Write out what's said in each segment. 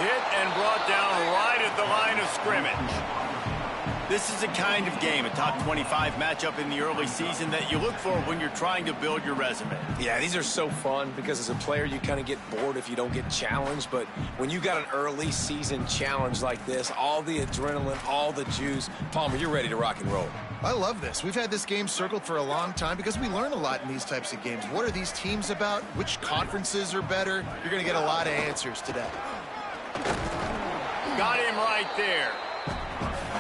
Hit and brought down right at the line of scrimmage. This is the kind of game, a top 25 matchup in the early season, that you look for when you're trying to build your resume. Yeah, these are so fun because as a player, you kind of get bored if you don't get challenged. But when you got an early season challenge like this, all the adrenaline, all the juice, Palmer, you're ready to rock and roll. I love this. We've had this game circled for a long time because we learn a lot in these types of games. What are these teams about? Which conferences are better? You're going to get a lot of answers today. Got him right there.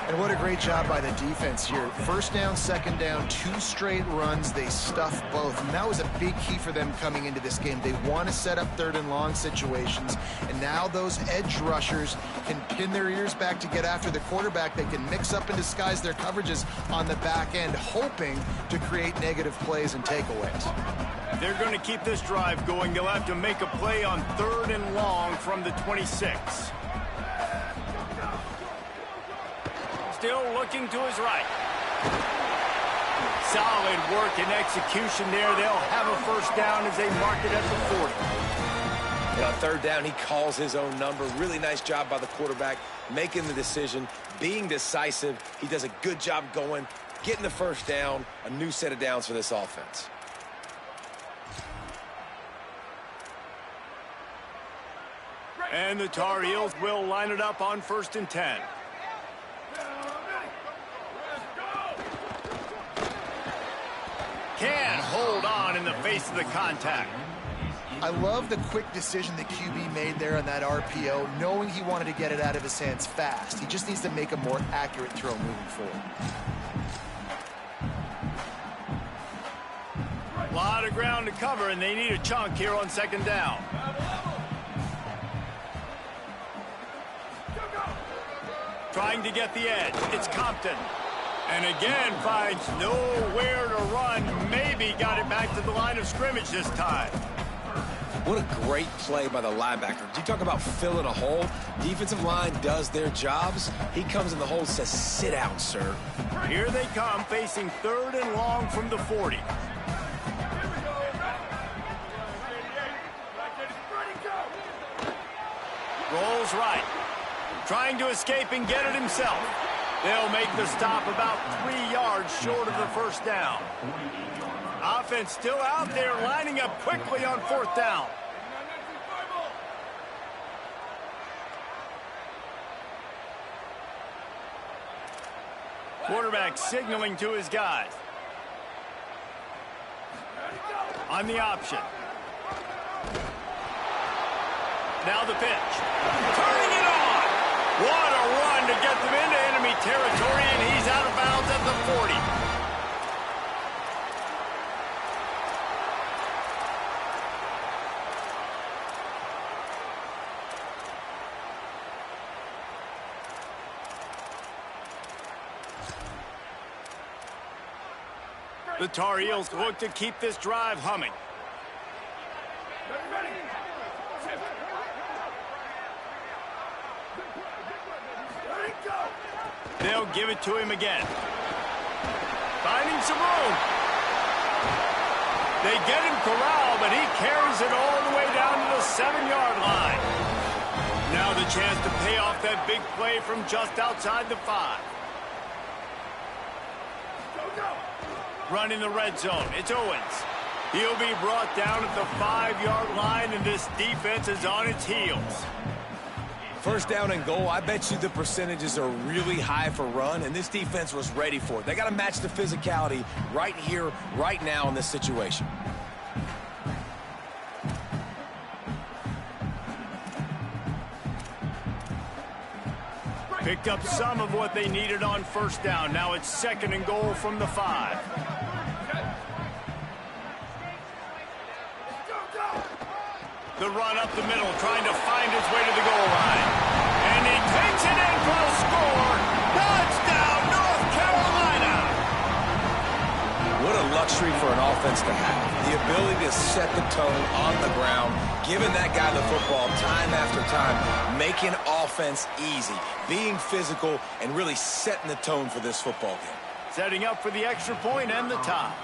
And what a great job by the defense here. First down, second down, 2 straight runs. They stuffed both. And that was a big key for them coming into this game. They want to set up third and long situations. And now those edge rushers can pin their ears back to get after the quarterback. They can mix up and disguise their coverages on the back end, hoping to create negative plays and takeaways. They're going to keep this drive going. They'll have to make a play on third and long from the 26. Still looking to his right. Solid work and execution there. They'll have a first down as they mark it at the 40. And on third down, he calls his own number. Really nice job by the quarterback, making the decision, being decisive. He does a good job going, getting the first down, a new set of downs for this offense. And the Tar Heels will line it up on 1st and 10. Can hold on in the face of the contact. I love the quick decision the QB made there on that RPO, knowing he wanted to get it out of his hands fast. He just needs to make a more accurate throw moving forward. A lot of ground to cover, and they need a chunk here on 2nd down. Trying to get the edge. It's Compton. And again finds nowhere to run. Maybe got it back to the line of scrimmage this time. What a great play by the linebacker. You talk about filling a hole. Defensive line does their jobs. He comes in the hole and says, sit out, sir. Here they come, facing third and long from the 40. Rolls right. Trying to escape and get it himself. They'll make the stop about 3 yards short of the first down. Offense still out there, lining up quickly on 4th down. Quarterback signaling to his guys. On the option. Now the pitch. Turning it on. What a run to get them into enemy territory, and he's out of bounds at the 40. The Tar Heels look to keep this drive humming. They'll give it to him again. Finding some room. They get him corralled, but he carries it all the way down to the 7-yard line. Now the chance to pay off that big play from just outside the 5. Run in the red zone. It's Owens. He'll be brought down at the 5-yard line, and this defense is on its heels. First down and goal, I bet you the percentages are really high for run, and this defense was ready for it. They got to match the physicality right here, right now in this situation. Picked up some of what they needed on first down. Now it's 2nd and goal from the 5. The run up the middle, trying to find his way to the goal line. And he takes it in for the score. Touchdown, North Carolina! What a luxury for an offense to have. The ability to set the tone on the ground, giving that guy the football time after time, making offense easy, being physical, and really setting the tone for this football game. Setting up for the extra point and the tie.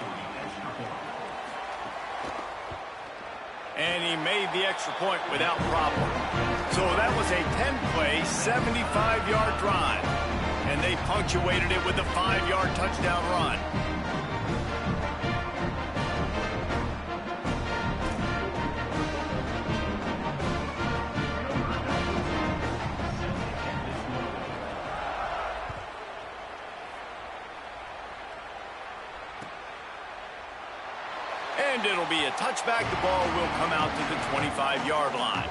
And he made the extra point without problem. So that was a 10-play, 75-yard drive. And they punctuated it with a 5-yard touchdown run. And it'll be a touchback. The ball will come out to the 25-yard line.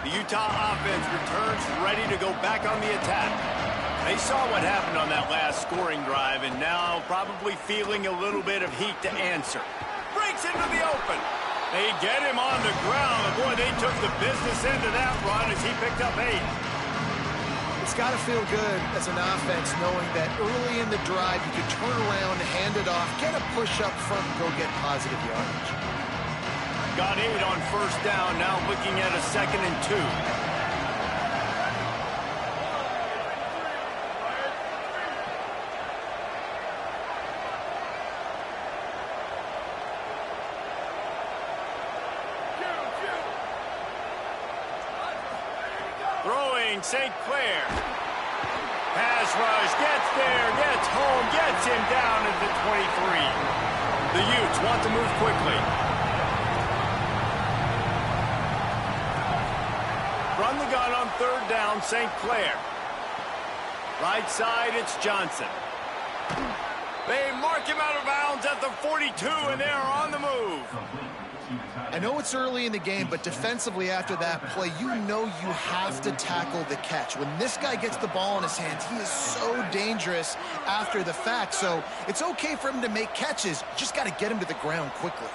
The Utah offense returns ready to go back on the attack. They saw what happened on that last scoring drive and now probably feeling a little bit of heat to answer. Breaks into the open. They get him on the ground. Boy, they took the business end of that run as he picked up 8. It's got to feel good as an offense knowing that early in the drive you could turn around, hand it off, get a push up front, and go get positive yardage. Got 8 on first down, now looking at a 2nd and 2. Throwing St. Clair. Pass rush, gets there, gets home, gets him down at the 23. The Utes want to move quickly. Run the gun on 3rd down, St. Clair. Right side, it's Johnson. They mark him out of bounds at the 42, and they are on the move. I know it's early in the game, but defensively after that play, you know you have to tackle the catch. When this guy gets the ball in his hands, he is so dangerous after the fact. So it's okay for him to make catches. You just got to get him to the ground quickly.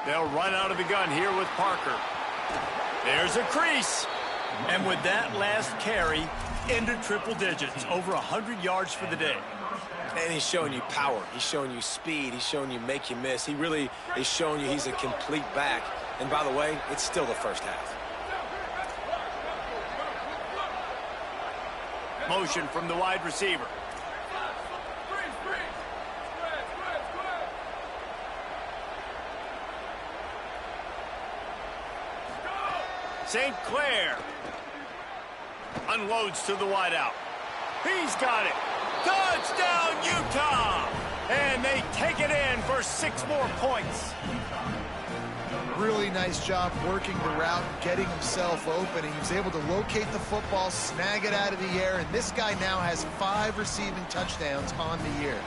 They'll run out of the gun here with Parker. There's a crease. And with that last carry, into triple digits, over 100 yards for the day. And he's showing you power. He's showing you speed. He's showing you make you miss. He really is showing you he's a complete back. And by the way, it's still the first half. Motion from the wide receiver. St. Clair unloads to the wideout. He's got it. Touchdown, Utah! And they take it in for 6 more points. Really nice job working the route, getting himself open. He was able to locate the football, snag it out of the air, and this guy now has 5 receiving touchdowns on the year.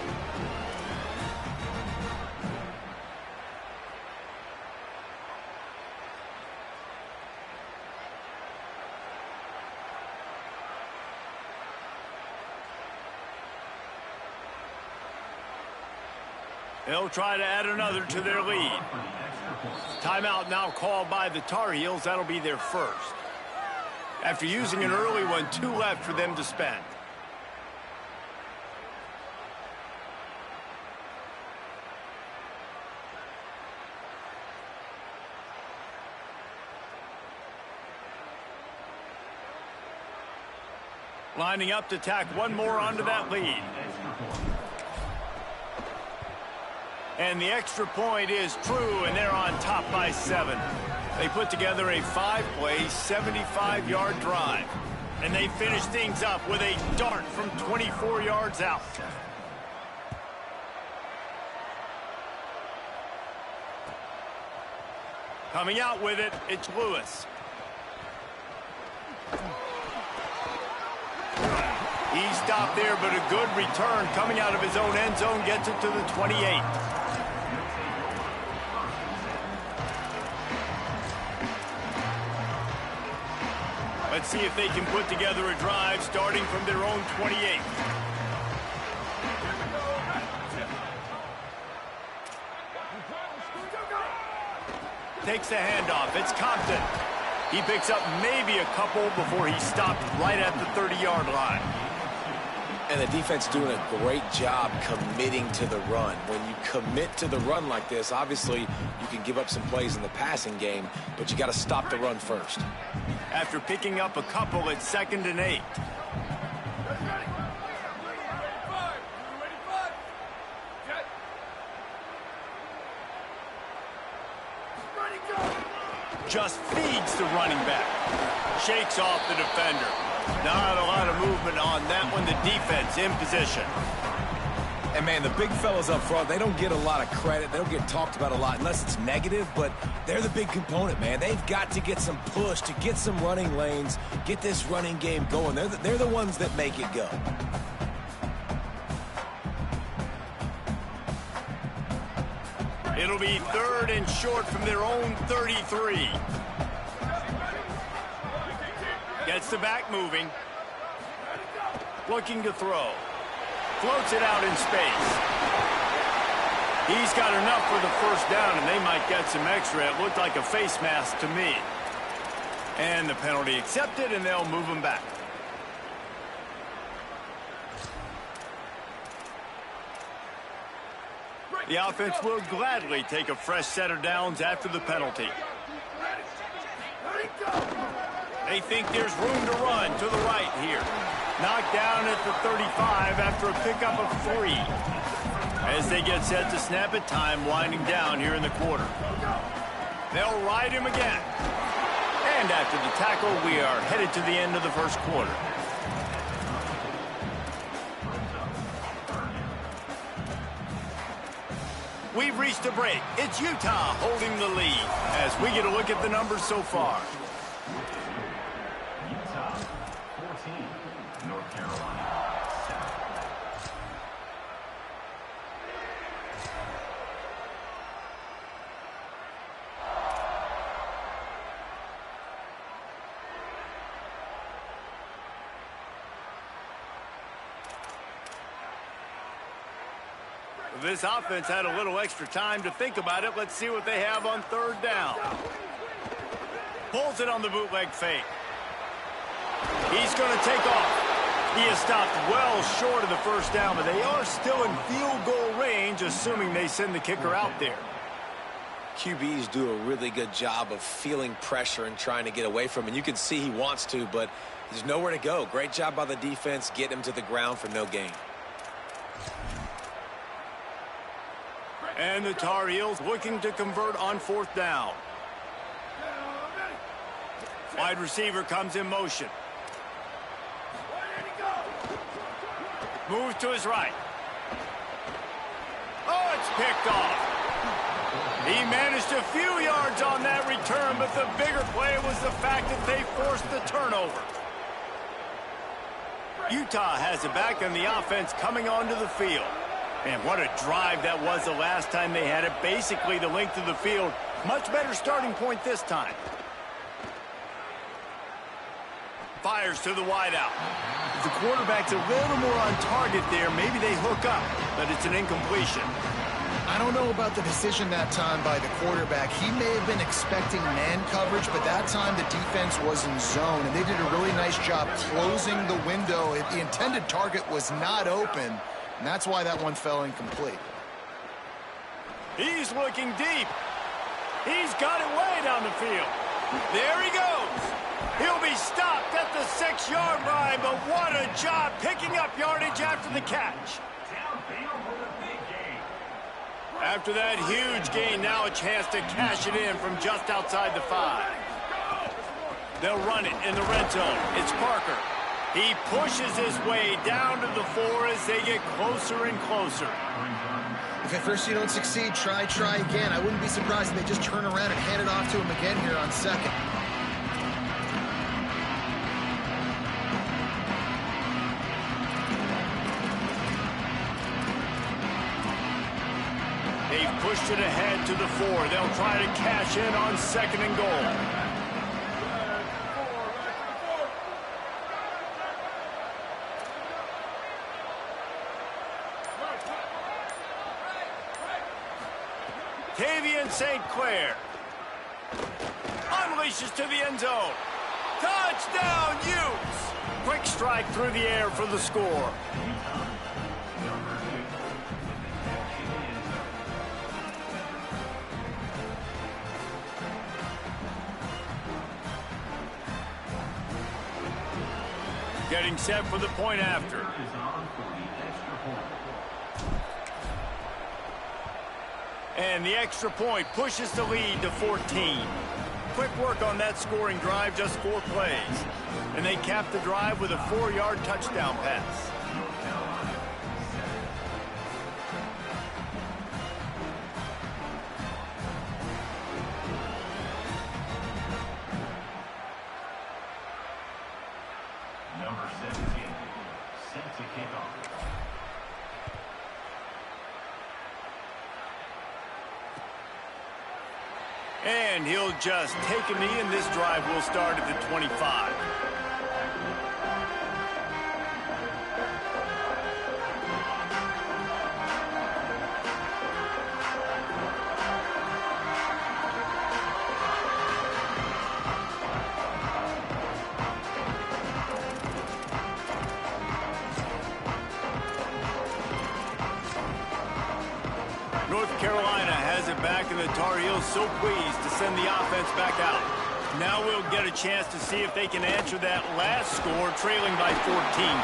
They'll try to add another to their lead. Timeout now called by the Tar Heels. That'll be their first. After using an early one, 2 left for them to spend. Lining up to tack one more onto that lead. And the extra point is true, and they're on top by 7. They put together a 5-play, 75-yard drive. And they finish things up with a dart from 24 yards out. Coming out with it, it's Lewis. He stopped there, but a good return coming out of his own end zone gets it to the 28. Let's see if they can put together a drive starting from their own 28. Takes the handoff. It's Compton. He picks up maybe a couple before he stopped right at the 30-yard line. And the defense doing a great job committing to the run. When you commit to the run like this, obviously you can give up some plays in the passing game, but you got to stop the run first. After picking up a couple, it's 2nd and 8. Just feeds the running back. Shakes off the defender. Not a lot of movement on that one. The defense in position. And, man, the big fellas up front, they don't get a lot of credit. They don't get talked about a lot unless it's negative, but they're the big component, man. They've got to get some push, to get some running lanes, get this running game going. They're the ones that make it go. It'll be 3rd and short from their own 33. Gets the back moving. Looking to throw. Floats it out in space. He's got enough for the first down, and they might get some extra. It looked like a face mask to me. And the penalty accepted, and they'll move him back. The offense will gladly take a fresh set of downs after the penalty. They think there's room to run to the right here. Knocked down at the 35 after a pickup of 3. As they get set to snap it, time winding down here in the quarter. They'll ride him again. And after the tackle, we are headed to the end of the first quarter. We've reached a break. It's Utah holding the lead as we get a look at the numbers so far. Utah 14, North Carolina 7. This offense had a little extra time to think about it. Let's see what they have on 3rd down. Pulls it on the bootleg fake. He's going to take off. He has stopped well short of the first down, but they are still in field goal range, assuming they send the kicker out there. QBs do a really good job of feeling pressure and trying to get away from him. And you can see he wants to, but there's nowhere to go. Great job by the defense, getting him to the ground for no gain. And the Tar Heels looking to convert on 4th down. Wide receiver comes in motion. Moves to his right. Oh, it's picked off. He managed a few yards on that return, but the bigger play was the fact that they forced the turnover. Utah has it back on the offense coming onto the field. And what a drive that was the last time they had it. Basically the length of the field. Much better starting point this time. Fires to the wideout. If the quarterback's a little more on target there, maybe they hook up, but it's an incompletion. I don't know about the decision that time by the quarterback. He may have been expecting man coverage, but that time the defense was in zone, and they did a really nice job closing the window. The intended target was not open, and that's why that one fell incomplete. He's looking deep. He's got it way down the field. There he goes. He'll be stopped at the 6-yard line, but what a job picking up yardage after the catch. After that huge gain, now a chance to cash it in from just outside the 5. They'll run it in the red zone. It's Parker. He pushes his way down to the 4 as they get closer and closer. If at first you don't succeed, try again. I wouldn't be surprised if they just turn around and hand it off to him again here on 2nd. They've pushed it ahead to the 4. They'll try to cash in on 2nd and goal. Tavian St. Clair unleashes to the end zone. Touchdown, Utes! Quick strike through the air for the score. Getting set for the point after. And the extra point pushes the lead to 14. Quick work on that scoring drive, just 4 plays. And they cap the drive with a 4-yard touchdown pass. Number 17, set to kick off. And he'll just take a knee, and this drive will start at the 25. North Carolina has it back, and the Tar Heels so pleased to send the offense back out. Now we'll get a chance to see if they can answer that last score, trailing by 14,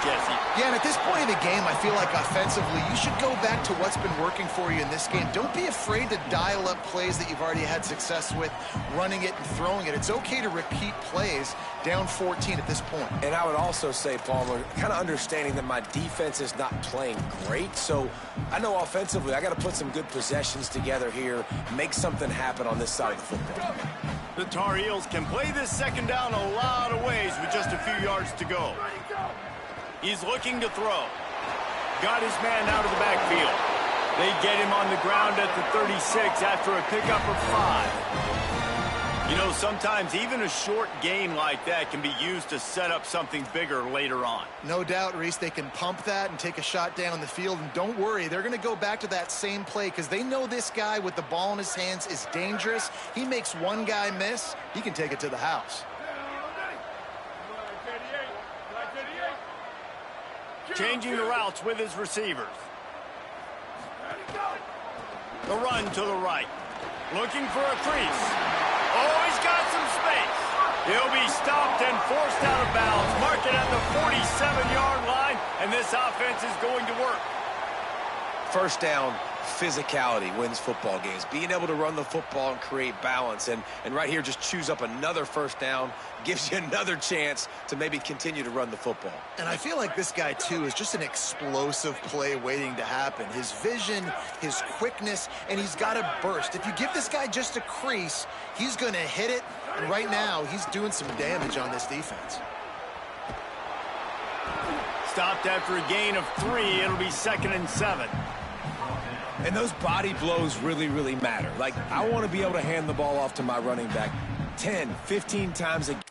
Jesse. Yeah, and at this point in the game, I feel like offensively, you should go back to what's been working for you in this game. Don't be afraid to dial up plays that you've already had success with, running it and throwing it. It's okay to repeat plays down 14 at this point. And I would also say, Palmer, kind of understanding that my defense is not playing great, so I know offensively I got to put some good possessions together here, make something happen on this side of the football. The Tar Heels can play this second down a lot of ways with just a few yards to go. He's looking to throw. Got his man out of the backfield. They get him on the ground at the 36 after a pickup of 5. You know, sometimes even a short gain like that can be used to set up something bigger later on. No doubt, Reese, they can pump that and take a shot down the field. And don't worry, they're going to go back to that same play because they know this guy with the ball in his hands is dangerous. He makes one guy miss, he can take it to the house. Changing the routes with his receivers. The run to the right. Looking for a crease. Oh, he's got some space. He'll be stopped and forced out of bounds. Mark it at the 47-yard line, and this offense is going to work. First down, physicality wins football games. Being able to run the football and create balance. And right here, just choose up another first down, gives you another chance to maybe continue to run the football. And I feel like this guy, too, is just an explosive play waiting to happen. His vision, his quickness, and he's got a burst. If you give this guy just a crease, he's going to hit it. And right now, he's doing some damage on this defense. Stopped after a gain of 3. It'll be 2nd and 7. And those body blows really, really matter. Like, I want to be able to hand the ball off to my running back 10, 15 times a game.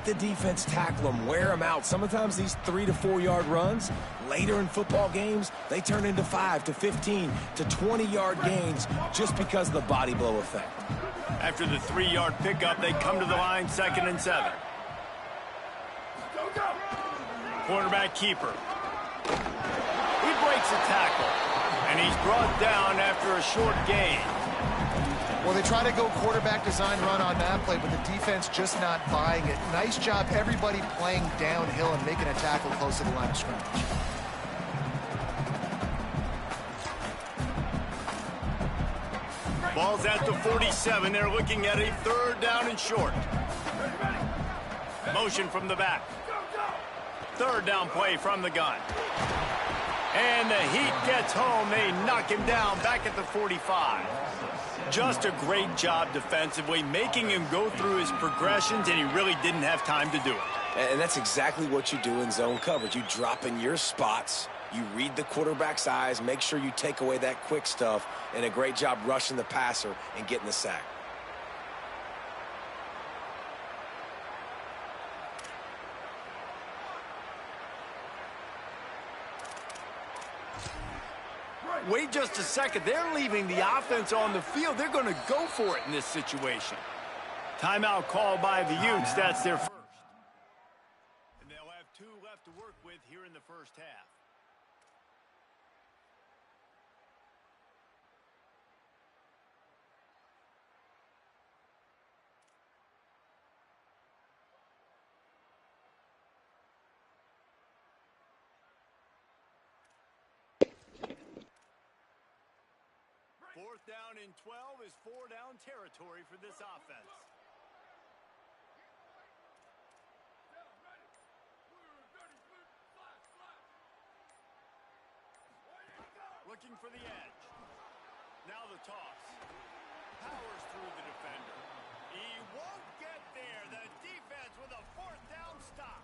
make the defense tackle them, wear them out. Sometimes these 3 to 4 yard runs, later in football games, they turn into 5 to 15 to 20 yard gains just because of the body blow effect. After the 3-yard pickup, they come to the line 2nd and 7. Quarterback keeper. He breaks a tackle, and he's brought down after a short gain. Well, they try to go quarterback design run on that play, but the defense just not buying it. Nice job, everybody playing downhill and making a tackle close to the line of scrimmage. Ball's at the 47. They're looking at a 3rd down and short. Motion from the back. 3rd down play from the gun. And the Heat gets home. They knock him down back at the 45. Just a great job defensively, making him go through his progressions, and he really didn't have time to do it. And that's exactly what you do in zone coverage. You drop in your spots, you read the quarterback's eyes, make sure you take away that quick stuff, and a great job rushing the passer and getting the sack. Wait just a second. They're leaving the offense on the field. They're going to go for it in this situation. Timeout called by the Utes. That's their first. And they'll have 2 left to work with here in the first half. Fourth down and 12 is 4-down territory for this offense. Looking for the edge. Now the toss. Powers through the defender. He won't get there. The defense with a 4th down stop.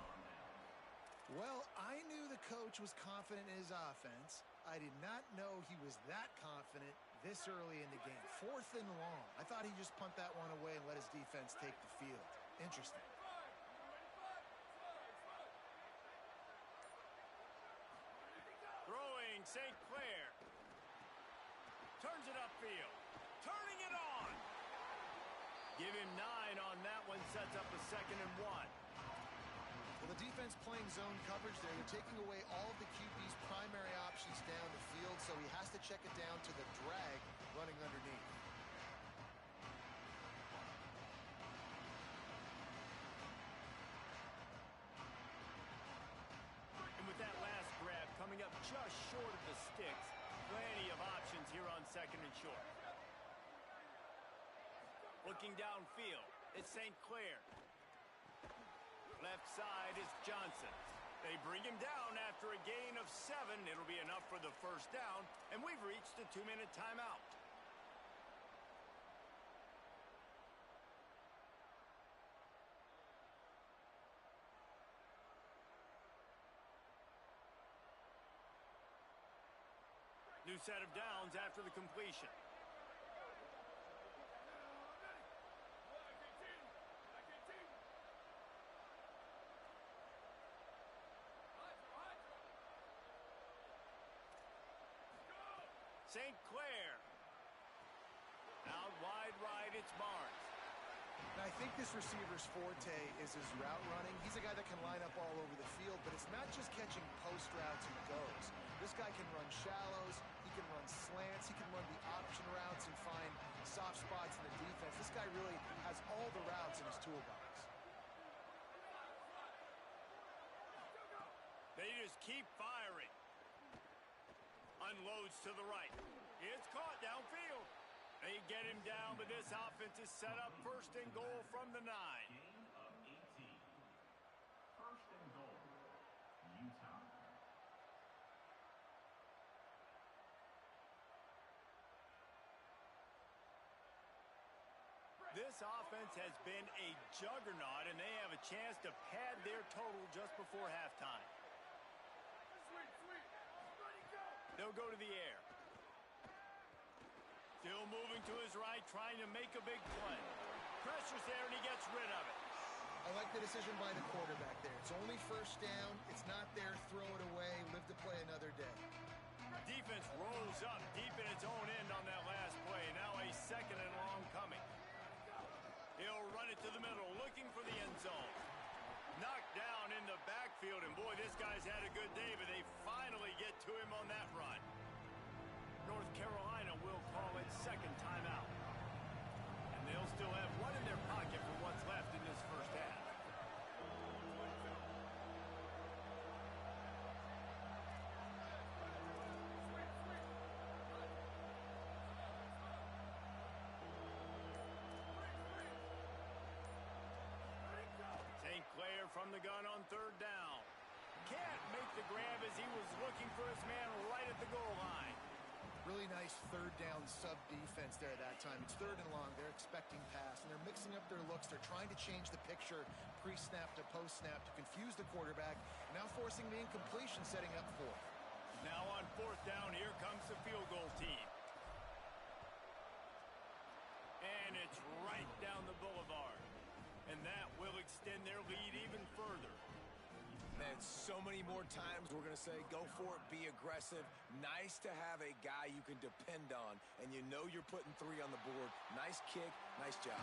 Well, I knew the coach was confident in his offense. I did not know he was that confident this early in the game. 4th and long. I thought he'd just punt that one away and let his defense take the field. Interesting. Throwing St. Clair. Turns it upfield. Turning it on. Give him 9 on that one. Sets up a 2nd and 1. Well, the defense playing zone coverage there. They're taking away all of the QB's primary options down the field, so he has to check it down to the drag running underneath. And with that last grab coming up just short of the sticks, plenty of options here on 2nd and short. Looking downfield, it's St. Clair. Left side is Johnson. They bring him down after a gain of 7. It'll be enough for the 1st down, and we've reached the 2-minute timeout. New set of downs after the completion. St. Clair. Out wide right, it's Barnes. And I think this receiver's forte is his route running. He's a guy that can line up all over the field, but it's not just catching post routes he goes. This guy can run shallows, he can run slants, he can run the option routes and find soft spots in the defense. This guy really has all the routes in his toolbox. They just keep firing. Unloads to the right. It's caught downfield. They get him down, but this offense is set up 1st and goal from the 9. Gain of 18. 1st and goal. Utah. This offense has been a juggernaut, and they have a chance to pad their total just before halftime. They'll go to the air. Still moving to his right, trying to make a big play. Pressure's there, and he gets rid of it. I like the decision by the quarterback there. It's only first down. It's not there. Throw it away. Live to play another day. Defense rolls up deep in its own end on that last play. Now a 2nd and long coming. He'll run it to the middle, looking for the end zone. Knocked down in the backfield, and boy, this guy's had a good day, but they finally get to him on that run. North Carolina will call it 2nd timeout. And they'll still have one in their pocket for what's left in this first half. St. Clair from the gun on 3rd down. Can't make the grab as he was looking for his man right at the goal line. Really nice 3rd down sub-defense there at that time. It's 3rd and long. They're expecting pass, and they're mixing up their looks. They're trying to change the picture pre-snap to post-snap to confuse the quarterback, now forcing the incompletion, setting up 4th. Now on 4th down, here comes the field goal team. And it's right down the boulevard. And that will extend their lead even further. Man, so many more times we're going to say, go for it, be aggressive. Nice to have a guy you can depend on, and you know you're putting 3 on the board. Nice kick, nice job.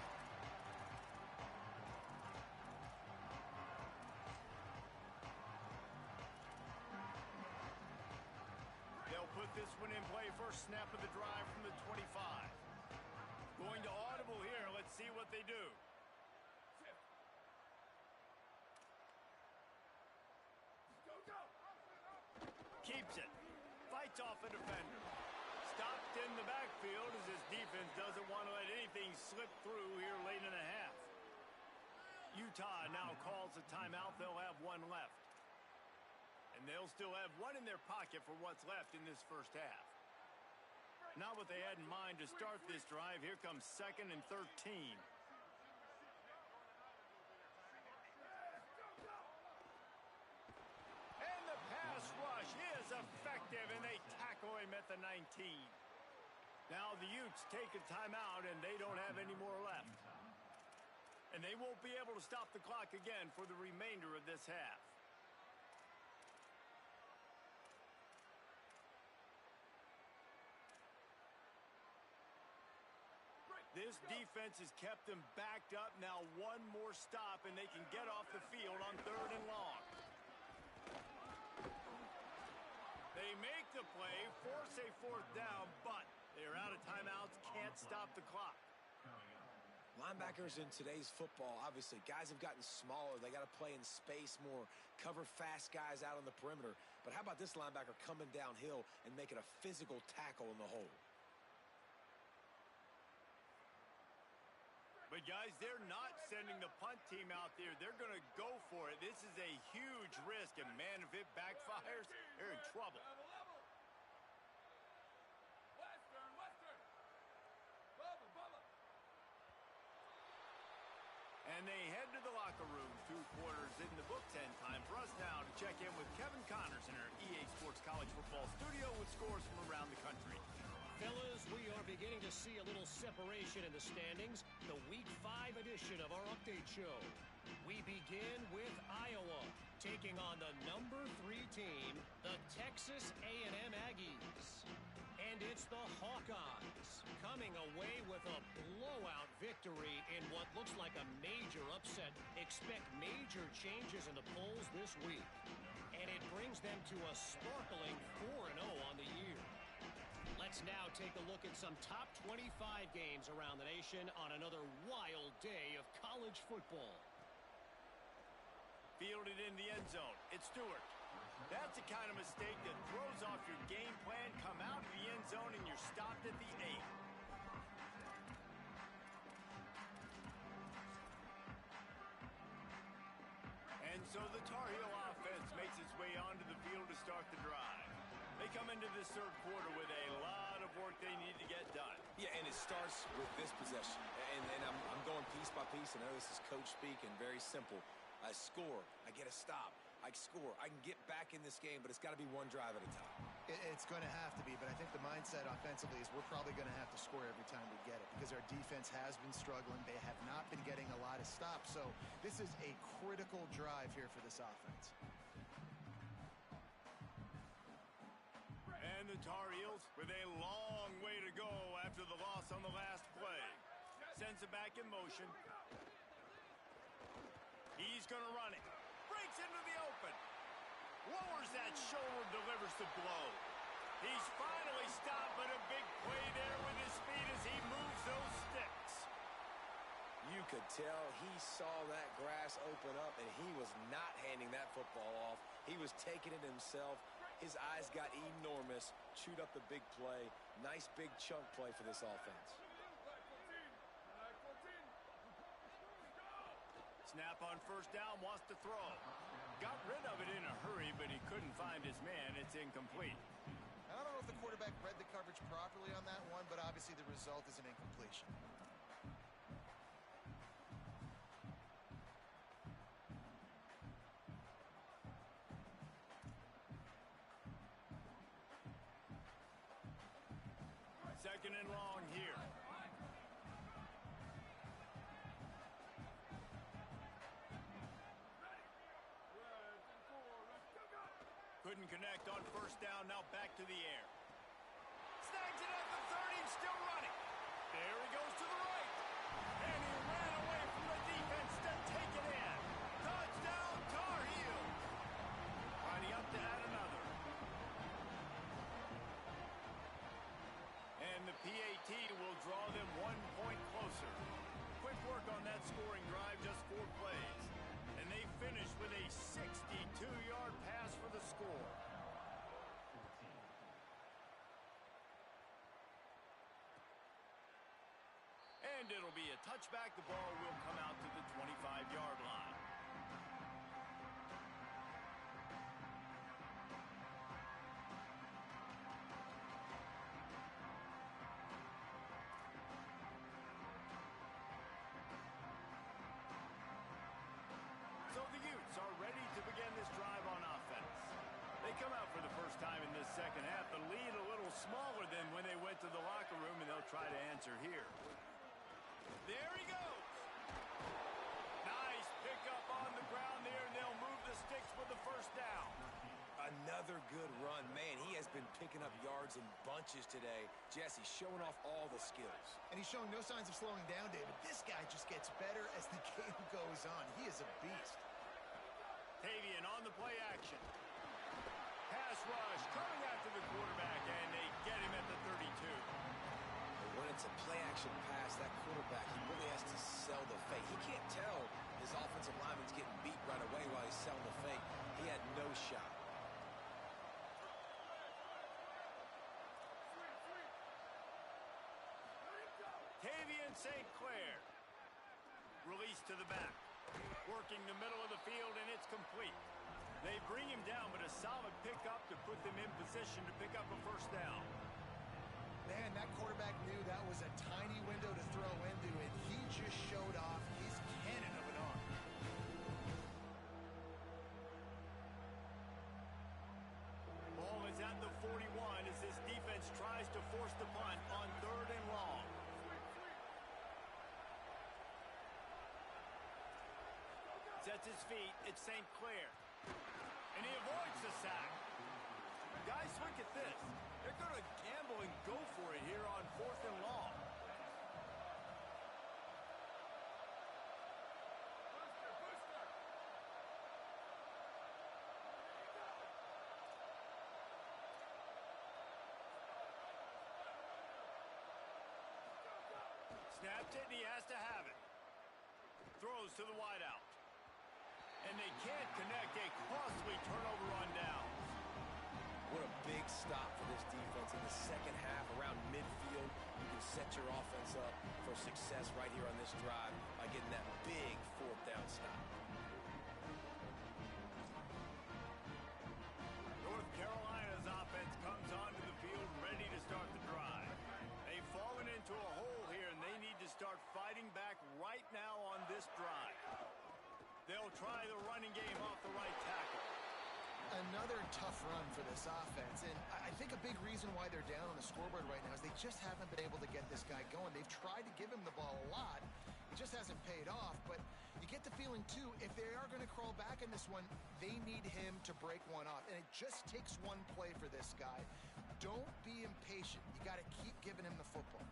They'll put this one in play. First snap of the drive from the 25. Going to audible here. Let's see what they do. Keeps it. Fights off a defender. Stopped in the backfield as his defense doesn't want to let anything slip through here late in the half. Utah now calls a timeout. They'll have one left. And they'll still have one in their pocket for what's left in this first half. Not what they had in mind to start this drive. Here comes 2nd and 13. And the pass rush is effective, and they tackle him at the 19. Now the Utes take a timeout, and they don't have any more left. And they won't be able to stop the clock again for the remainder of this half. This defense has kept them backed up. Now one more stop, and they can get off the field on 3rd and long. They make the play, force a 4th down, but they're out of timeouts, can't stop the clock. Linebackers in today's football, obviously, guys have gotten smaller. They got to play in space more, cover fast guys out on the perimeter. But how about this linebacker coming downhill and making a physical tackle in the hole? But, guys, they're not sending the punt team out there. They're going to go for it. This is a huge risk, and, man, if it backfires, they're in trouble. And they head to the locker room. 2 quarters in the books, and time for us now to check in with Kevin Connors in our EA Sports College Football studio with scores from around the country. Fellas, we are beginning to see a little separation in the standings. The Week 5 edition of our update show. We begin with Iowa taking on the number 3 team, the Texas A&M Aggies. And it's the Hawkeyes coming away with a blowout victory in what looks like a major upset. Expect major changes in the polls this week. And it brings them to a sparkling 4-0 on the year. Let's now take a look at some top 25 games around the nation on another wild day of college football. Fielded in the end zone. It's Stewart. That's the kind of mistake that throws off your game plan. Come out of the end zone and you're stopped at the 8. And so the Tar Heel offense makes its way onto the field to start the drive. They come into this 3rd quarter with a lot of work they need to get done. Yeah, and it starts with this possession. And I'm going piece by piece. I know this is coach speak and very simple. I score, I get a stop. I score. I can get back in this game, but it's got to be one drive at a time. It's going to have to be, but I think the mindset offensively is we're probably going to have to score every time we get it because our defense has been struggling. They have not been getting a lot of stops, so this is a critical drive here for this offense. And the Tar Heels with a long way to go after the loss on the last play. Sends it back in motion. He's going to run it. Breaks into the open. Lowers that shoulder, delivers the blow. He's finally stopped, but a big play there with his speed as he moves those sticks. You could tell he saw that grass open up, and he was not handing that football off. He was taking it himself. His eyes got enormous, chewed up the big play. Nice big chunk play for this offense. Snap on first down, wants to throw. Got rid of it in a hurry, but he couldn't find his man. It's incomplete. I don't know if the quarterback read the coverage properly on that one, but obviously the result is an incompletion. Second and long here. Couldn't connect on first down, now back to the air. Snags it at the 30, still running. There he goes to the right. And he ran away from the defense to take it in. Touchdown, Tar Heels. Lining up to add another. And the PAT will draw them 1 point closer. Quick work on that scoring drive, just 4 plays. And they finish with a 62-yard pass for the score. And it'll be a touchback. The ball will come out to the 25-yard line. So the Utes are ready to begin this drive on offense. They come out for the first time in this second half. The lead a little smaller than when they went to the locker room, and they'll try to answer here. There he goes. Nice pickup on the ground there, and they'll move the sticks with the first down. Another good run. Man, he has been picking up yards in bunches today. Jesse showing off all the skills. And he's showing no signs of slowing down, David. This guy just gets better as the game goes on. He is a beast. Tavian on the play action. Pass rush coming after the quarterback, and they get him at the 32. When it's a play-action pass, that quarterback, he really has to sell the fake. He can't tell his offensive lineman's getting beat right away while he's selling the fake. He had no shot. Tavian St. Clair. Release to the back. Working the middle of the field, and it's complete. They bring him down, but a solid pickup to put them in position to pick up a first down. Man, that quarterback knew that was a tiny window to throw into, and he just showed off his cannon of an arm. Ball is at the 41 as this defense tries to force the punt on 3rd and long. Sets his feet, it's St. Clair. And he avoids the sack. Guys, look at this. They're going to gamble and go for it here on 4th and long. Snapped it, and he has to have it. Throws to the wideout. And they can't connect. A costly turnover on downs. What a big stop for this defense in the second half around midfield. You can set your offense up for success right here on this drive by getting that big 4th down stop. North Carolina's offense comes onto the field ready to start the drive. They've fallen into a hole here, and they need to start fighting back right now on this drive. They'll try the running game off the right tackle. tough run for this offense. And I think a big reason why they're down on the scoreboard right now is they just haven't been able to get this guy going. They've tried to give him the ball a lot. It just hasn't paid off. But you get the feeling, too, if they are going to crawl back in this one, they need him to break one off. And it just takes one play for this guy. Don't be impatient. You got to keep giving him the football.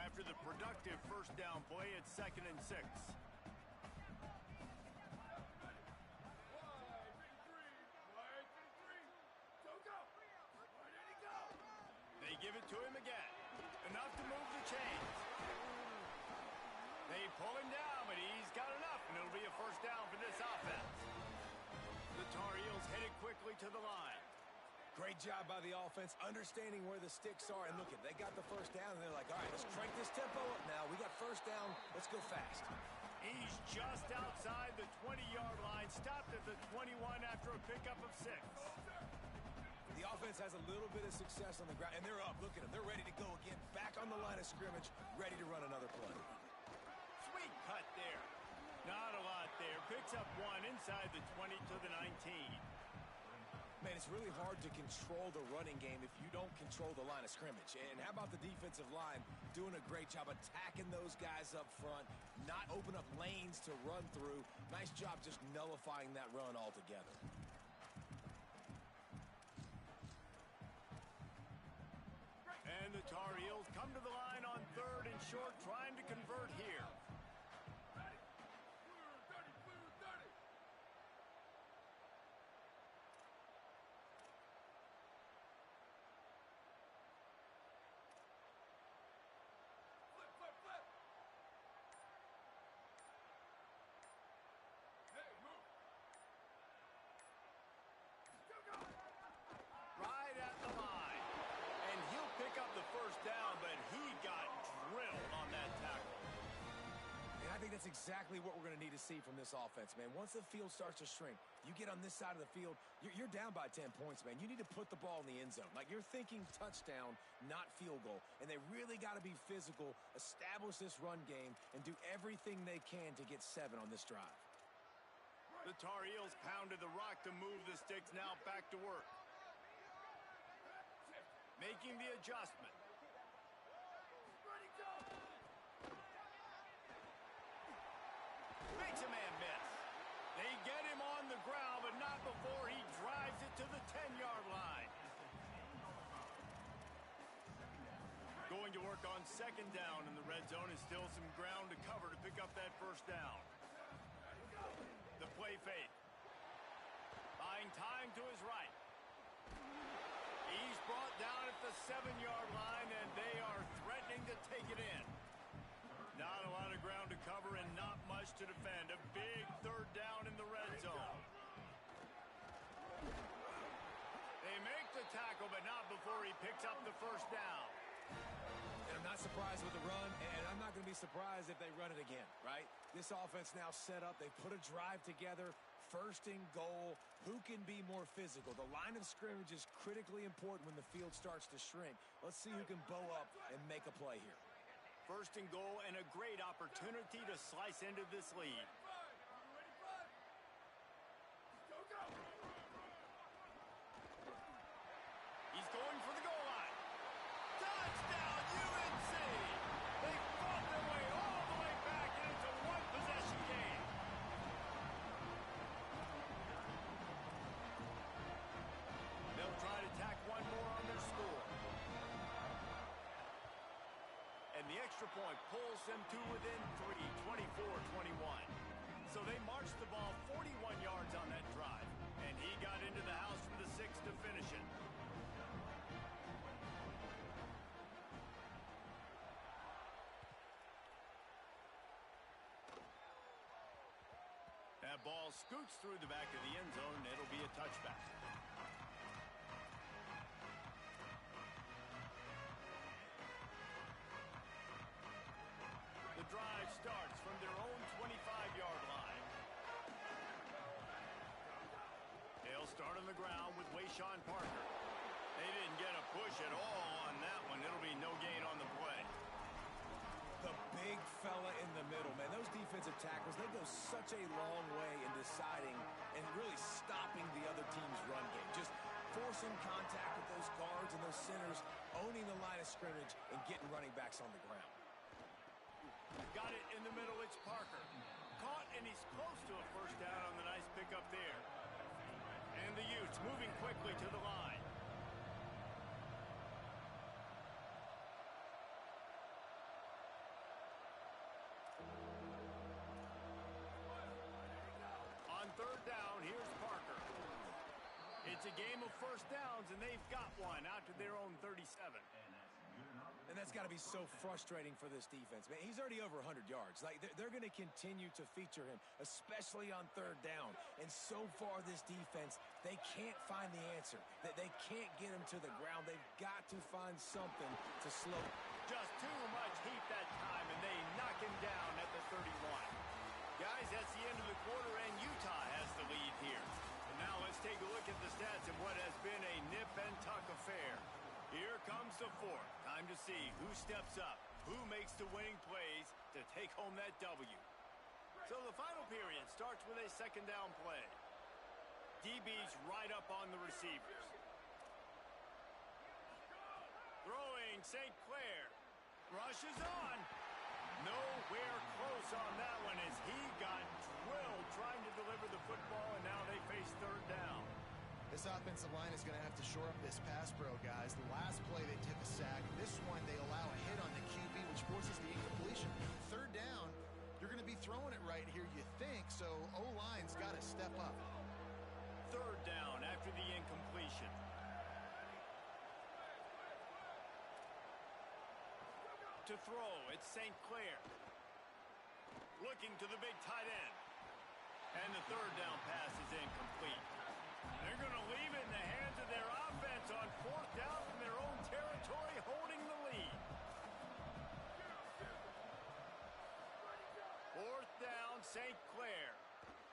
After the productive first down play, it's 2nd and 6. They give it to him again. Enough to move the chains. They pull him down, but he's got enough, and it'll be a first down for this offense. The Tar Heels headed quickly to the line. Great job by the offense, understanding where the sticks are. And look, they got the first down, and they're like, all right, let's crank this tempo up now. We got first down. Let's go fast. He's just outside the 20-yard line, stopped at the 21 after a pickup of 6. The offense has a little bit of success on the ground, and they're up. Look at them. They're ready to go again. Back on the line of scrimmage, ready to run another play. Sweet cut there. Not a lot there. Picks up 1 inside the 20 to the 19. Man, it's really hard to control the running game if you don't control the line of scrimmage. And how about the defensive line doing a great job attacking those guys up front, not open up lanes to run through. Nice job just nullifying that run altogether. And the Tar Heels come to the line on 3rd and short, trying to convert here. Right at the line. And he'll pick up the first down, but he got drilled on that tackle. And I think that's exactly what we're going to need to see from this offense, man. Once the field starts to shrink, you get on this side of the field, you're down by 10 points, man. You need to put the ball in the end zone. Like, you're thinking touchdown, not field goal. And they really got to be physical, establish this run game, and do everything they can to get 7 on this drive. The Tar Heels pounded the rock to move the sticks, now back to work. Making the adjustment. Makes a man miss. They get him on the ground, but not before he drives it to the 10-yard line. Going to work on 2nd down in the red zone, is still some ground to cover to pick up that first down. The play fake. Buying time to his right. He's brought down at the 7-yard line, and they are threatening to take it in. Not a lot of ground to cover and not much to defend. A big 3rd down in the red zone. They make the tackle, but not before he picks up the first down. And I'm not surprised with the run, and I'm not going to be surprised if they run it again, right? This offense now set up. They put a drive together, 1st and goal. Who can be more physical? The line of scrimmage is critically important when the field starts to shrink. Let's see who can bow up and make a play here. 1st and goal, and a great opportunity to slice into this lead. He's going for the goal line. Touchdown, UNC! They fought their way all the way back, and it's a one-possession game. They'll try to tack one more on their score. And the extra point pulls them to within 3, 24-21. So they marched the ball 41 yards on that drive, and he got into the house from the 6 to finish it. That ball scoots through the back of the end zone, and it'll be a touchback. The drive starts from their own 25-yard line. They'll start on the ground with Wayshawn Parker. They didn't get a push at all on that one. It'll be no gain on the play. The big fella in the middle, man. Those defensive tackles, they go such a long way in deciding and really stopping forcing contact with those guards and those centers, owning the line of scrimmage, and getting running backs on the ground. Got it in the middle. It's Parker. Caught, and he's close to a first down on the nice pickup there. And the Utes moving quickly to the line. On third down, here's Parker. It's a game of first downs, and they've got one out to their own 37. And that's got to be so frustrating for this defense, man. He's already over 100 yards. Like, they're going to continue to feature him, especially on third down. And so far, this defense, they can't find the answer. They can't get him to the ground. They've got to find something to slow. Just too much heat that time, and they knock him down at the 31. Guys, that's the end of the quarter, and Utah has the lead here. And now let's take a look at the stats of what has been a nip-and-tuck affair. Here comes the fourth. Time to see who steps up, who makes the winning plays to take home that W. So the final period starts with a second down play. DB's right up on the receivers. Throwing St. Clair. Rushes on. Nowhere close on that one as he got drilled trying to deliver the football, and now they face third down. This offensive line is going to have to shore up this pass pro, guys. The last play they took a sack. This one they allow a hit on the QB, which forces the incompletion. Third down, you're going to be throwing it right here, you think, so O-line's got to step up. Third down after the incompletion. To throw, it's St. Clair. Looking to the big tight end. And the third down pass is incomplete. They're going to leave it in the hands of their offense on fourth down from their own territory, holding the lead. Fourth down, St. Clair.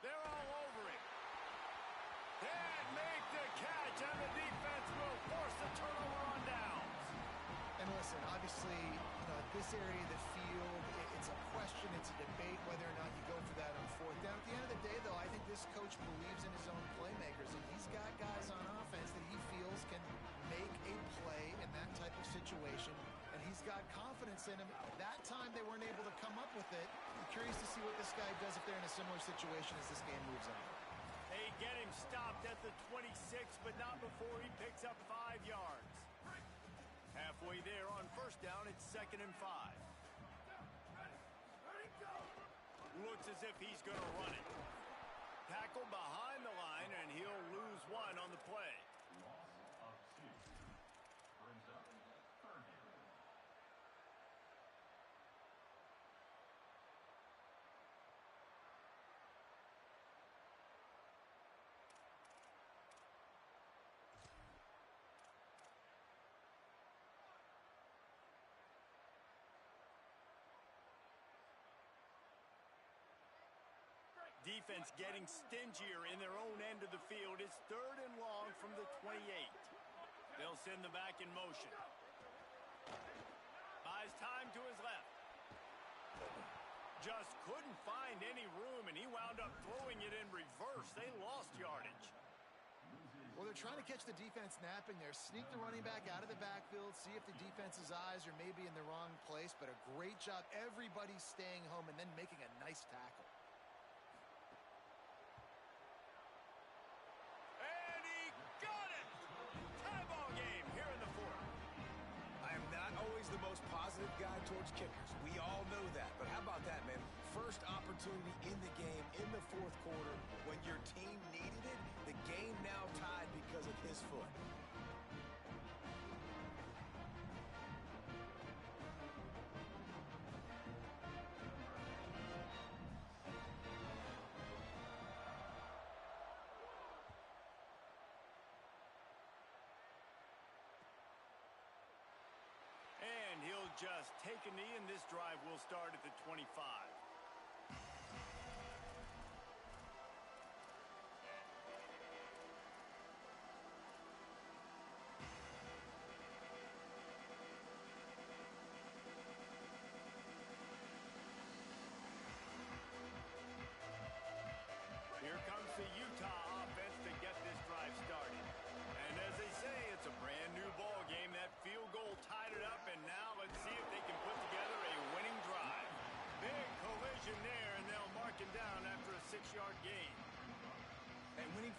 They're all over it. Can't make the catch, and the defense will force the turnover on downs. And listen, obviously, at this area of the field, it's a question, it's a debate whether or not you go for that on fourth down. At the end of the day, though, I think this coach believes in his own playmakers, and he's got guys on offense that he feels can make a play in that type of situation, and he's got confidence in him. That time they weren't able to come up with it. I'm curious to see what this guy does if they're in a similar situation as this game moves on. They get him stopped at the 26, but not before he picks up 5 yards. Halfway there on first down, it's 2nd and 5. Looks as if he's going to run it. Tackle behind the line, and he'll lose one on the play. Loss of 2. Brings up third down. Defense getting stingier in their own end of the field. It's 3rd and long from the 28. They'll send the back in motion. Buys time to his left. Just couldn't find any room, and he wound up throwing it in reverse. They lost yardage. Well, they're trying to catch the defense napping there. Sneak the running back out of the backfield, see if the defense's eyes are maybe in the wrong place, but a great job. Everybody's staying home and then making a nice tackle. And he got it! Tie ball game here in the fourth. I am not always the most positive guy towards kickers. We all know that. But how about that, man? First opportunity in the game, in the fourth quarter, when your team needed it, the game now tied because of his foot. And he'll just take a knee, and this drive will start at the 25. Here comes the Utah offense to get this drive started. And as they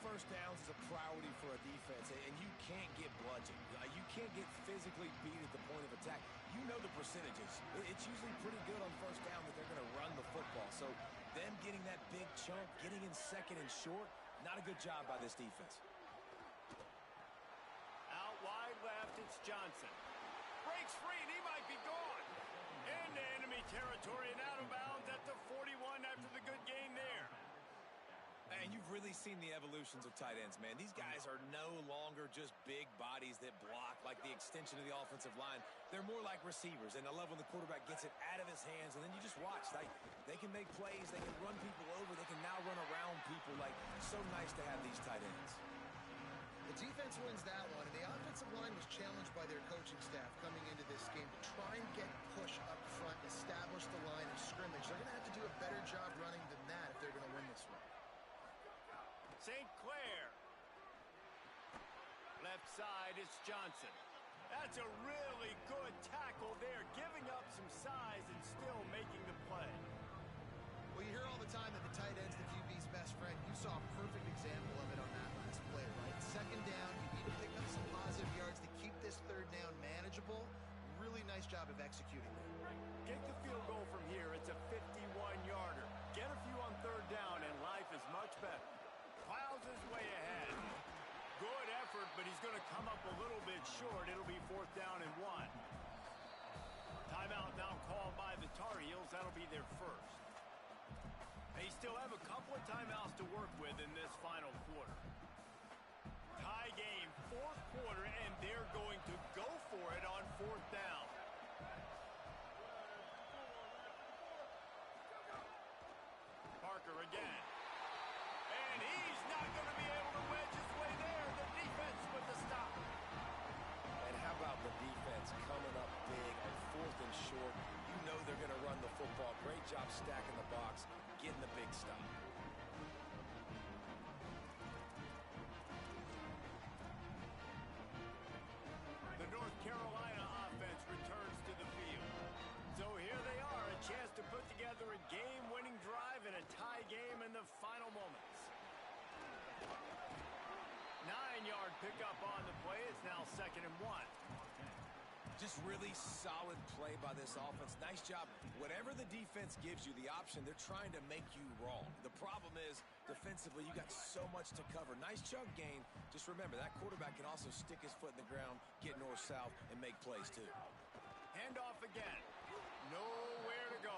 first downs is a priority for a defense, and you can't get bludgeoned. You can't get physically beat at the point of attack. You know the percentages. It's usually pretty good on first down that they're going to run the football. So them getting that big chunk, getting in second and short, not a good job by this defense. Out wide left, it's Johnson. Breaks free, and he might be gone. Into enemy territory and out of bounds at the 41 after the good game there. And you've really seen the evolutions of tight ends, man. These guys are no longer just big bodies that block like the extension of the offensive line. They're more like receivers, and I love when the quarterback gets it out of his hands, and then you just watch. They can make plays. They can run people over. They can now run around people. So nice to have these tight ends. The defense wins that one, and the offensive line was challenged by their coaching staff coming into this game to try and get push up front, establish the line of scrimmage. They're going to have to do a better job running than that if they're going to win this one. St. Clair. Left side, it's Johnson. That's a really good tackle there, giving up some size and still making the play. Well, you hear all the time that the tight end's the QB's best friend. You saw a perfect example of it on that last play, right? Second down, you need to pick up some positive yards to keep this third down manageable. Really nice job of executing there. Get the field goal from here. It's a 51-yarder. Get a few on third down, and life is much better. Plows his way ahead. Good effort, but he's going to come up a little bit short. It'll be 4th down and 1. Timeout now called by the Tar Heels. That'll be their first. They still have a couple of timeouts to work with in this final quarter. Tie game, 4th quarter, and they're going to go for it on 4th down. Parker again. And he's not going to be able to wedge his way there. The defense with the stop. And how about the defense coming up big on 4th and short? You know they're going to run the football. Great job stacking the box, getting the big stop. The North Carolina offense returns to the field. So here they are, a chance to put together a game-winning drive in a tie game in the final moments. 9-yard pickup on the play. It's now 2nd and 1. Just really solid play by this offense. Nice job. Whatever the defense gives you the option, they're trying to make you wrong. The problem is, defensively, you got so much to cover. Nice chunk gain. Just remember, that quarterback can also stick his foot in the ground, get north-south, and make plays too. Handoff again. Nowhere to go.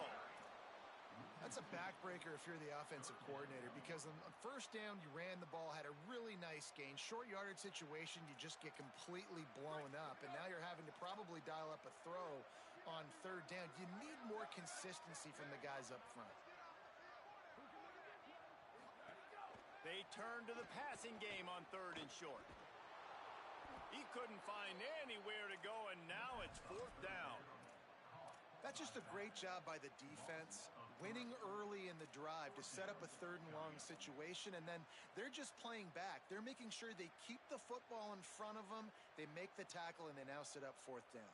That's a backbreaker if you're the offensive coordinator, because on first down, you ran the ball, had a really nice gain. Short yardage situation, you just get completely blown up, and now you're having to probably dial up a throw on 3rd down. You need more consistency from the guys up front. They turn to the passing game on 3rd and short. He couldn't find anywhere to go, and now it's 4th down. That's just a great job by the defense, winning early in the drive to set up a 3rd and long situation, and then they're just playing back. They're making sure they keep the football in front of them, they make the tackle, and they now set up 4th down.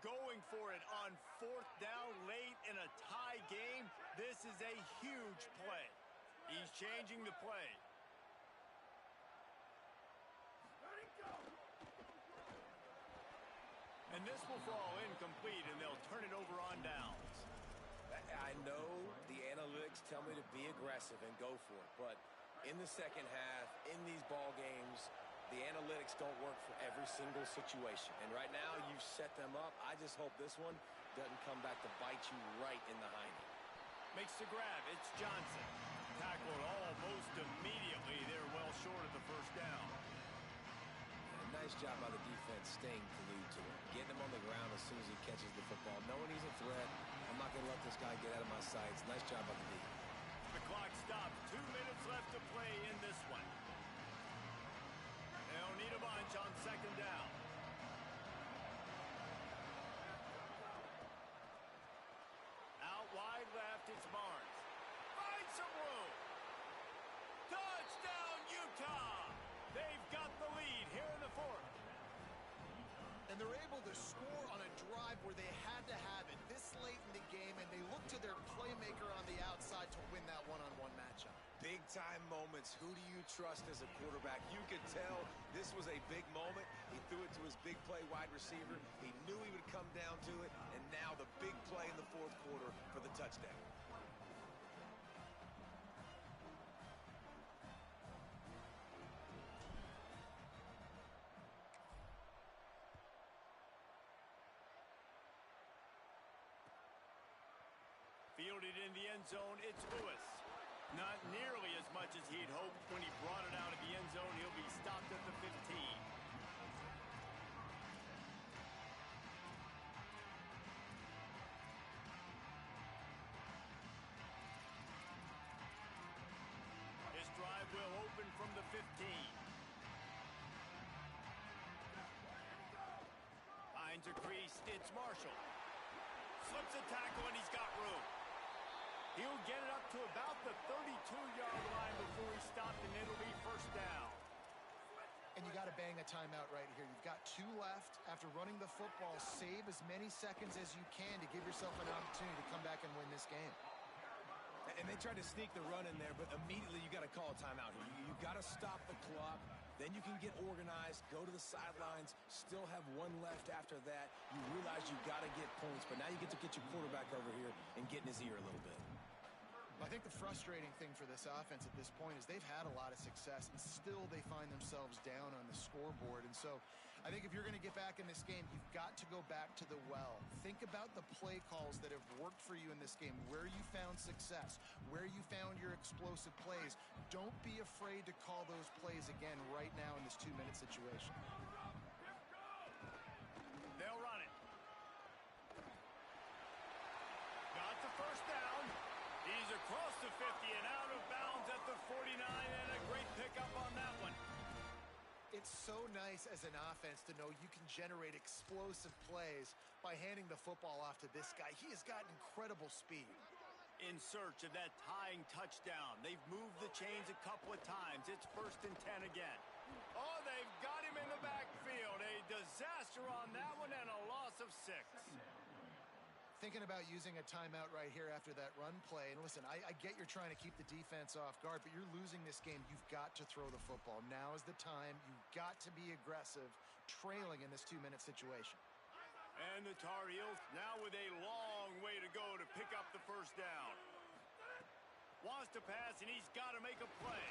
Going for it on 4th down late in a tie game. This is a huge play. He's changing the play. And this will fall incomplete, and they'll turn it over on downs. I know the analytics tell me to be aggressive and go for it, but in the second half, in these ball games, the analytics don't work for every single situation. And right now, you've set them up. I just hope this one doesn't come back to bite you right in the hiney. Makes the grab. It's Johnson. Tackled almost immediately. They're well short of the 1st down. Nice job by the defense staying glued to him, getting him on the ground as soon as he catches the football, knowing he's a threat. I'm not going to let this guy get out of my sights. Nice job by the D. The clock stops. 2 minutes left to play in this one. They'll need a bunch on 2nd down. Out wide left, it's Barnes. Find some room. Touchdown, Utah! They've got the lead here in the 4th. And they're able to score on a drive where they had to have it this late in the game, and they look to their playmaker trust as a quarterback. You could tell this was a big moment. He threw it to his big play wide receiver. He knew he would come down to it, and now the big play in the fourth quarter for the touchdown. Fielded in the end zone, it's Lewis. Not nearly as much as he'd hoped when he brought it out of the end zone. He'll be stopped at the 15. This drive will open from the 15. Finds a crease, it's Marshall. Slips a tackle and he's got room. He'll get it up to about the 32-yard line before he's stopped, and it'll be first down. And you got to bang a timeout right here. You've got 2 left. After running the football, save as many seconds as you can to give yourself an opportunity to come back and win this game. And they tried to sneak the run in there, but immediately you got to call a timeout here. You got to stop the clock. Then you can get organized, go to the sidelines, still have 1 left after that. You realize you got to get points, but now you get to get your quarterback over here and get in his ear a little bit. I think the frustrating thing for this offense at this point is they've had a lot of success, and still they find themselves down on the scoreboard. And so I think if you're going to get back in this game, you've got to go back to the well. Think about the play calls that have worked for you in this game, where you found success, where you found your explosive plays. Don't be afraid to call those plays again right now in this 2-minute situation. They'll run it. Got the first down. He's across the 50 and out of bounds at the 49, and a great pickup on that one. It's so nice as an offense to know you can generate explosive plays by handing the football off to this guy. He has got incredible speed. In search of that tying touchdown. They've moved the chains a couple of times. It's 1st and 10 again. Oh, they've got him in the backfield. A disaster on that one and a loss of 6. Thinking about using a timeout right here after that run play. And listen, I get you're trying to keep the defense off guard, but you're losing this game. You've got to throw the football. Now is the time. You've got to be aggressive, trailing in this 2-minute situation. And the Tar Heels now with a long way to go to pick up the first down. Wants to pass, and he's got to make a play.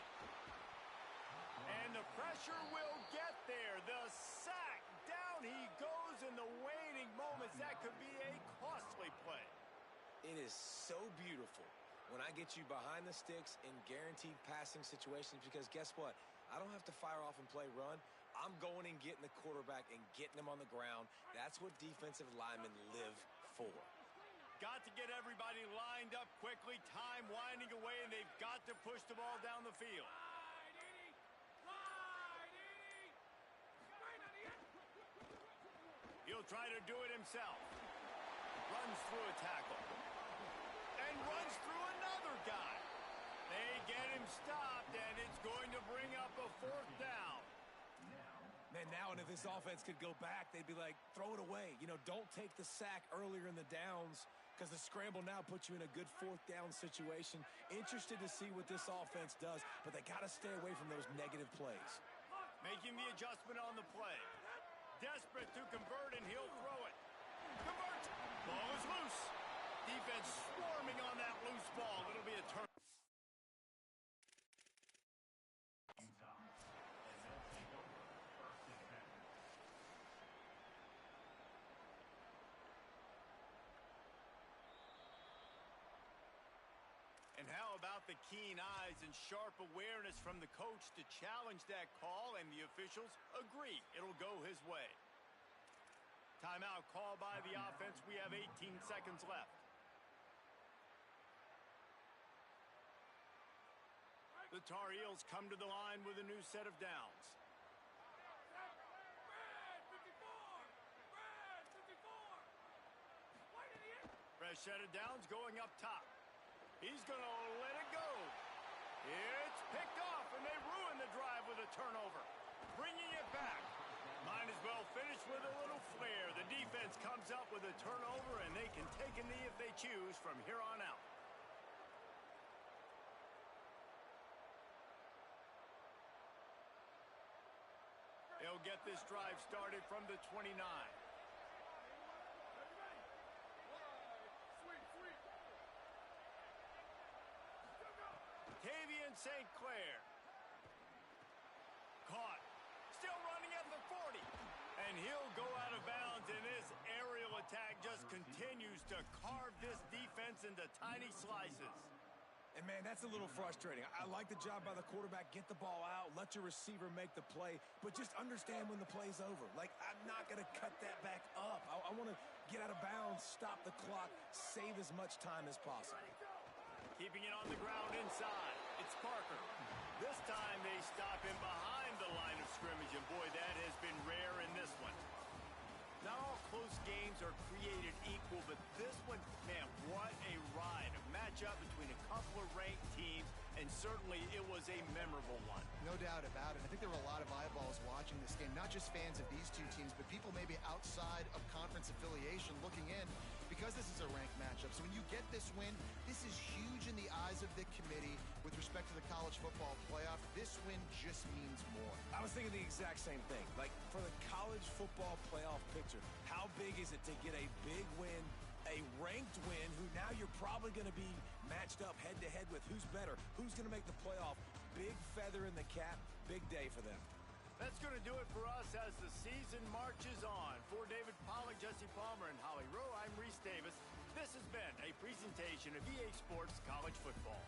And the pressure will get there. The sack. Down he goes in the waiting moments. That could be a costly play. It is so beautiful when I get you behind the sticks in guaranteed passing situations, because guess what? I don't have to fire off and play run. I'm going and getting the quarterback and getting him on the ground. That's what defensive linemen live for. Got to get everybody lined up quickly. Time winding away, and they've got to push the ball down the field. He'll try to do it himself. Runs through a tackle. And runs through another guy. They get him stopped, and it's going to bring up a 4th down. Man, now and if this offense could go back, they'd be like, throw it away. You know, don't take the sack earlier in the downs, because the scramble now puts you in a good 4th down situation. Interested to see what this offense does, but they got to stay away from those negative plays. Making the adjustment on the play. Desperate to convert, and he'll throw it. Convert! Ball is loose. Defense swarming on that loose ball. It'll be a turn. And how about the keen eyes and sharp awareness from the coach to challenge that call, and the officials agree it'll go his way. Timeout call by the offense. We have 18 seconds left. The Tar Heels come to the line with a new set of downs. Fresh set of downs going up top. He's going to let it go. It's picked off, and they ruin the drive with a turnover. Bringing it back. Might as well finish with a little flair. The defense comes up with a turnover, and they can take a knee if they choose from here on out. get this drive started from the 29. Tavian St. Clair. Caught. Still running at the 40. And he'll go out of bounds, and this aerial attack just continues to carve this defense into tiny slices. And, man, that's a little frustrating. I like the job by the quarterback. Get the ball out. Let your receiver make the play. But just understand when the play's over. Like, I'm not going to cut that back up. I want to get out of bounds, stop the clock, save as much time as possible. Keeping it on the ground inside. It's Parker. This time they stop him behind the line of scrimmage, and boy, that has been rare in this one. Not all close games are created equal, but this one, man, what a ride. A matchup between a couple of ranked teams, and certainly it was a memorable one. No doubt about it. I think there were a lot of eyeballs watching this game, not just fans of these two teams, but people maybe outside of conference affiliation looking in, because this is a ranked matchup. So when you get this win, this is huge in the eyes of the committee with respect to the college football playoff. This win just means more. I was thinking the exact same thing. Like, for the college football playoff picture, how big is it to get a big win, a ranked win, who now you're probably going to be matched up head-to-head with who's better, who's going to make the playoff. Big feather in the cap, big day for them. That's going to do it for us as the season marches on. For David Pollack, Jesse Palmer, and Holly Rowe, I'm Reese Davis. This has been a presentation of EA Sports College Football.